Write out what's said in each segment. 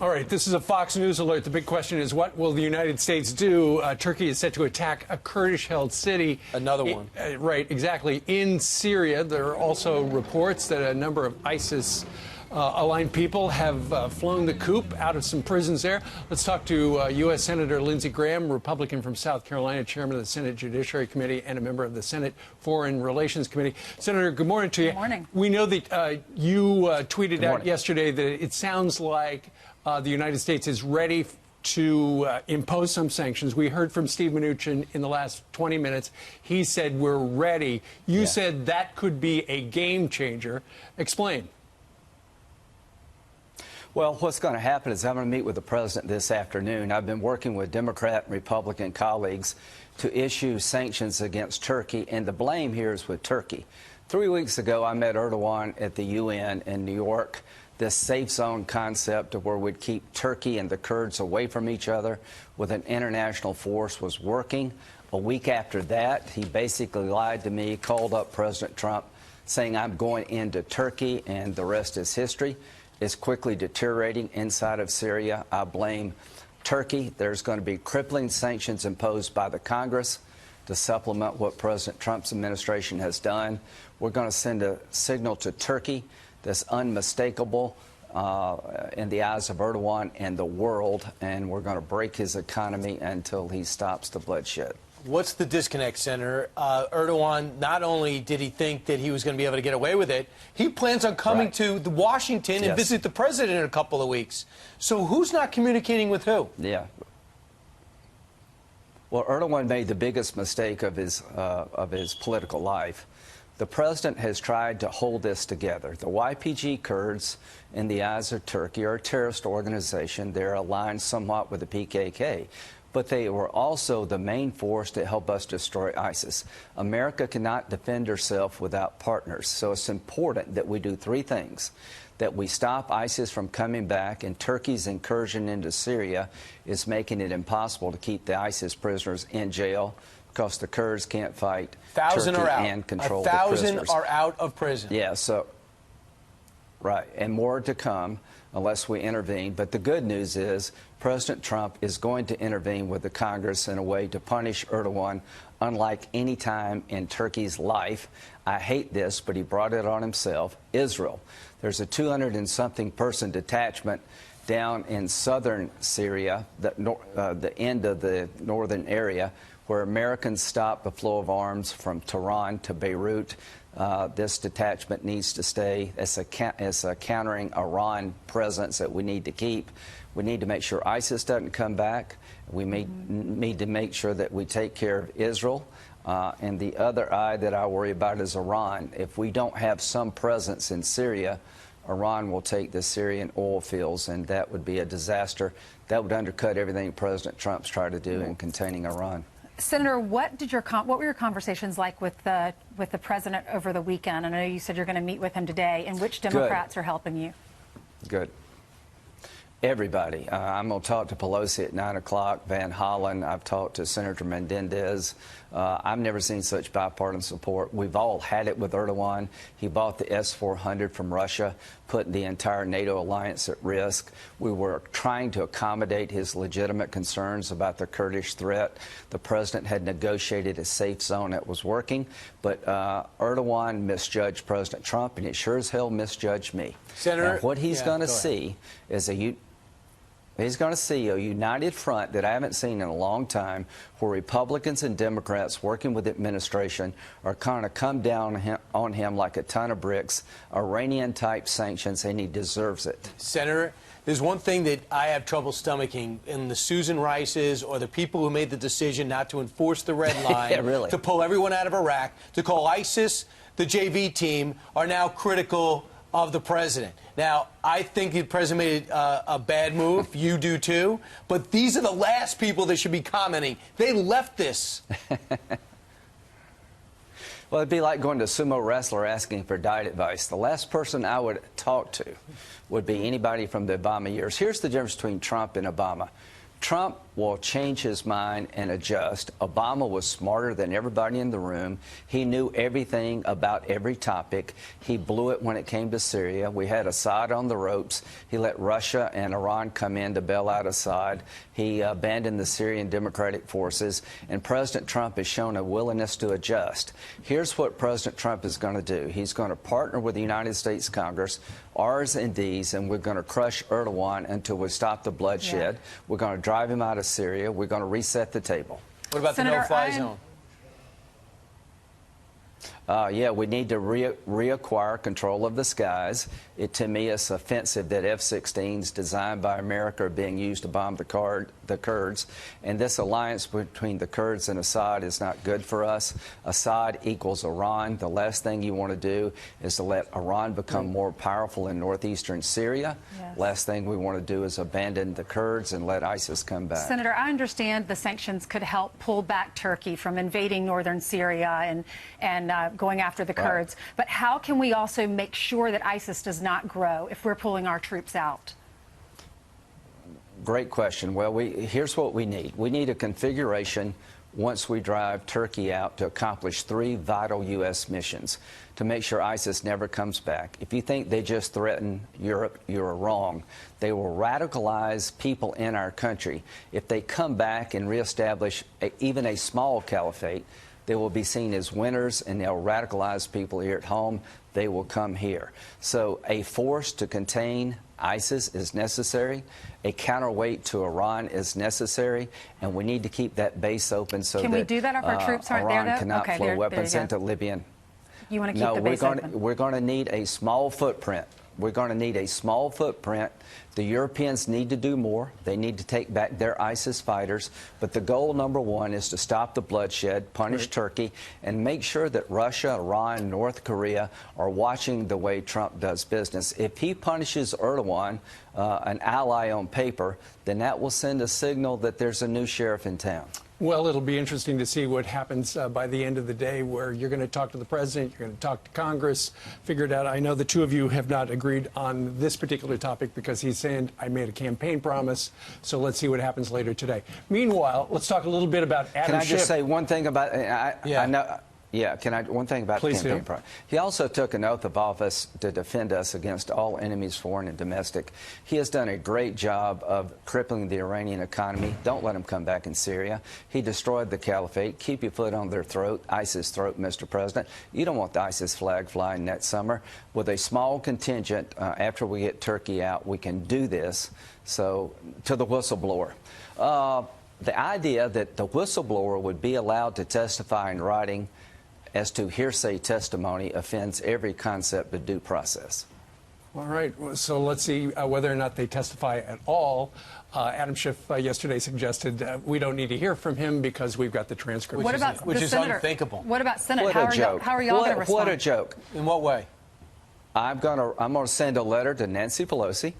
All right, this is a Fox News alert. The big question is, what will the United States do? Turkey is set to attack a Kurdish-held city. Another one. Right, exactly. In Syria, there are also reports that a number of ISIS aligned people have flown the coop out of some prisons there. Let's talk to U.S. Senator Lindsey Graham, Republican from South Carolina, chairman of the Senate Judiciary Committee and a member of the Senate Foreign Relations Committee. Senator, good morning to you. Good morning. We know that you tweeted out yesterday that it sounds like the United States is ready to impose some sanctions. We heard from Steve Mnuchin in the last 20 minutes. He said we're ready. You said that could be a game changer. Explain. Well, what's going to happen is I'm going to meet with the president this afternoon. I've been working with Democrat and Republican colleagues to issue sanctions against Turkey, and the blame here is with Turkey. 3 weeks ago, I met Erdoğan at the UN in New York. This safe zone concept of where we'd keep Turkey and the Kurds away from each other with an international force was working. A week after that, he basically lied to me, called up President Trump, saying I'm going into Turkey, and the rest is history. It's quickly deteriorating inside of Syria. I blame Turkey. There's going to be crippling sanctions imposed by the Congress to supplement what President Trump's administration has done. We're going to send a signal to Turkey that's unmistakable in the eyes of Erdoğan and the world, and we're going to break his economy until he stops the bloodshed. What's the disconnect, Senator? Erdoğan, not only did he think that he was going to be able to get away with it, he plans on coming to Washington and visit the president in a couple of weeks. So who's not communicating with who? Yeah. Well, Erdoğan made the biggest mistake of his political life. The president has tried to hold this together. The YPG Kurds, in the eyes of Turkey, are a terrorist organization. They're aligned somewhat with the PKK. But they were also the main force to help us destroy ISIS. America cannot defend herself without partners. So it's important that we do three things: that we stop ISIS from coming back, and Turkey's incursion into Syria is making it impossible to keep the ISIS prisoners in jail because the Kurds can't fight Turkey and control the prisoners. 1,000 are out of prison. Yeah, so, right, and more to come unless we intervene. But the good news is President Trump is going to intervene with the Congress in a way to punish Erdoğan unlike any time in Turkey's life. I hate this, but he brought it on himself. Israel. There's a 200-and-something person detachment down in southern Syria, the end of the northern area, where Americans stopped the flow of arms from Tehran to Beirut. This detachment needs to stay. It's a countering Iran presence that we need to keep. We need to make sure ISIS doesn't come back. We need to make sure that we take care of Israel. And the other eye that I worry about is Iran. If we don't have some presence in Syria, Iran will take the Syrian oil fields, and that would be a disaster. That would undercut everything President Trump's tried to do in containing Iran. Senator, what were your conversations like with the president over the weekend? I know you said you're going to meet with him today, and which Democrats are helping you? Good. Everybody. I'm going to talk to Pelosi at 9 o'clock, Van Hollen. I've talked to Senator Menendez. I've never seen such bipartisan support. We've all had it with Erdoğan. He bought the S-400 from Russia, putting the entire NATO alliance at risk. We were trying to accommodate his legitimate concerns about the Kurdish threat. The president had negotiated a safe zone that was working, but Erdoğan misjudged President Trump, and he sure as hell misjudged me. Senator, now, what he's going to see is he's going to see a united front that I haven't seen in a long time, where Republicans and Democrats working with the administration are kind of come down on him like a ton of bricks, Iranian-type sanctions, and he deserves it. Senator, there's one thing that I have trouble stomaching in the Susan Rices or the people who made the decision not to enforce the red line, to pull everyone out of Iraq, to call ISIS the JV team, are now critical of the president. Now, I think the president made a bad move. You do too. But these are the last people that should be commenting. They left this. Well, it'd be like going to a sumo wrestler asking for diet advice. The last person I would talk to would be anybody from the Obama years. Here's the difference between Trump and Obama. Trump will change his mind and adjust. Obama was smarter than everybody in the room. He knew everything about every topic. He blew it when it came to Syria. We had Assad on the ropes. He let Russia and Iran come in to bail out Assad. He abandoned the Syrian Democratic Forces. And President Trump has shown a willingness to adjust. Here's what President Trump is going to do. He's going to partner with the United States Congress, R's and D's, and we're going to crush Erdogan until we stop the bloodshed. Yeah. We're going to drive him out of Syria. We're going to reset the table. What about Senator, the no-fly zone? Yeah, we need to reacquire control of the skies. To me, it's offensive that F-16s designed by America are being used to bomb the Kurds. And this alliance between the Kurds and Assad is not good for us. Assad equals Iran. The last thing you want to do is to let Iran become more powerful in northeastern Syria. Yes. Last thing we want to do is abandon the Kurds and let ISIS come back. Senator, I understand the sanctions could help pull back Turkey from invading northern Syria and going after the Kurds. Right. But how can we also make sure that ISIS does not grow if we're pulling our troops out? Great question. Well, here's what we need. We need a configuration once we drive Turkey out to accomplish 3 vital U.S. missions to make sure ISIS never comes back. If you think they just threaten Europe, you're wrong. They will radicalize people in our country. If they come back and reestablish even a small caliphate, they will be seen as winners, and they'll radicalize people here at home. They will come here. So a force to contain ISIS is necessary. A counterweight to Iran is necessary, and we need to keep that base open so Can that we do that if our troops aren't Iran there, though? cannot Okay, flow there weapons you go. into Libya. You want to keep the base open? We're going to need a small footprint. We're going to need a small footprint. The Europeans need to do more. They need to take back their ISIS fighters. But the goal number 1 is to stop the bloodshed, punish Turkey, and make sure that Russia, Iran, North Korea are watching the way Trump does business. If he punishes Erdogan, an ally on paper, then that will send a signal that there's a new sheriff in town. Well, it'll be interesting to see what happens by the end of the day, where you're going to talk to the president, you're going to talk to Congress, figure it out. I know the two of you have not agreed on this particular topic because he's saying I made a campaign promise. So let's see what happens later today. Meanwhile, let's talk a little bit about Adam Can I Schiff. just say one thing about I know. Yeah, one thing about Please the campaign promise. He also took an oath of office to defend us against all enemies, foreign and domestic. He has done a great job of crippling the Iranian economy. Don't let him come back in Syria. He destroyed the caliphate. Keep your foot on their throat, ISIS throat, Mr. President. You don't want the ISIS flag flying that summer. With a small contingent, after we get Turkey out, we can do this. So, to the whistleblower. The idea that the whistleblower would be allowed to testify in writing as to hearsay testimony offends every concept of due process. All right. So let's see whether or not they testify at all. Adam Schiff yesterday suggested we don't need to hear from him because we've got the transcript. Which is unthinkable. What about Senate? What how a joke. How are y'all going to respond? What a joke. In what way? I'm going to send a letter to Nancy Pelosi,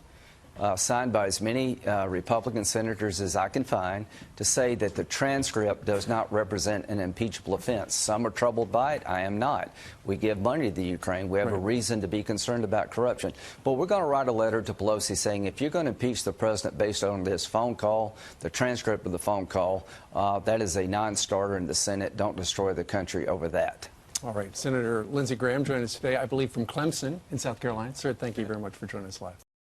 signed by as many Republican senators as I can find, to say that the transcript does not represent an impeachable offense. Some are troubled by it. I am not. We give money to the Ukraine. We have a reason to be concerned about corruption. But we're going to write a letter to Pelosi saying if you're going to impeach the president based on this phone call, the transcript of the phone call, that is a non-starter in the Senate. Don't destroy the country over that. All right. Senator Lindsey Graham joined us today, I believe, from Clemson in South Carolina. Sir, thank you very much for joining us live.